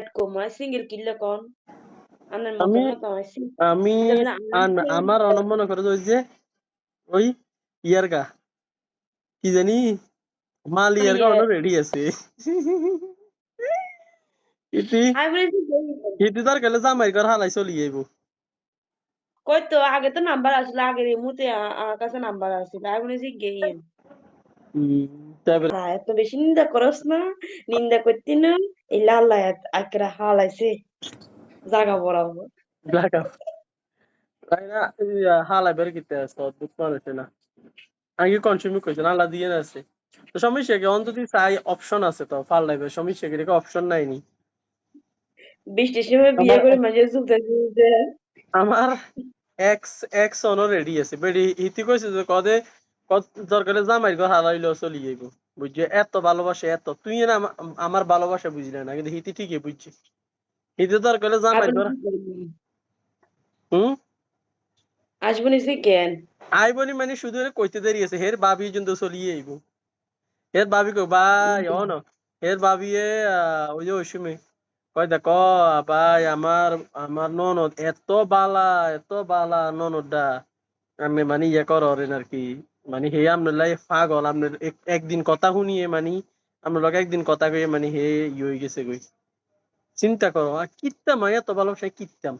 Como single killer con আমার মতো আমি না তো আমি আমার মনে করে ওই যে ওই ইয়ার গা কি জানি মালিয়ার গা রেডি আছে ইতি ইতি তার গেলে জামাই ঘর হালাই চলি যাইব কই তো আগে তো নাম্বার আসলে আগে মুতে আমার কাছে নাম্বার আসছিল আমি বলেছি গেইন তারপরে এত বেশি নিন্দা করস না নিন্দা করতি না এই লাল আকেরা হালাইছে জাগা বরাবর ঢাকা তাই না হালাই বের কিতে আছে অদ্ভুত মানুষ না আগে কনসিউম কইছে না আল্লাহ দিয়ে আছে তো সমস্যা কি অন্তত চাই অপশন আছে তো ফাল লাইবে সমস্যা কি অপশন নাই নি বৃষ্টির সময় বিয়ে আমার করে মাঝে চলতে আমার এক্স এক্স অন রেডি আছে বেডি ইতি কইছে যে কদে দরকারে জামাই ঘর হারাইলো চলি যাইব বুঝছে এত ভালোবাসে এত তুই না আমার ভালোবাসা বুঝলে না কিন্তু হিতি ঠিকই বুঝছে হিতি দরকারে জামাই ঘর হুম আসবো নিছি কেন আইবনি মানে শুধু কইতে দেরি আছে হের ভাবি কিন্তু চলিয়ে আইব হের ভাবি কই ভাই অন হের ভাবি ওই যে ওই সময় কয় দেখো ভাই আমার আমার ননদ এত বালা ননদটা আমি মানে ইয়ে করেন আর কি মানে হে আপনার লাই পাগল আপনার একদিন কথা শুনিয়ে মানে আপনার লগে একদিন কথা কয়ে মানে হে ইয়ে হয়ে গেছে গই চিন্তা করো আর কিত্তাম এত ভালোবাসায় কিত্তাম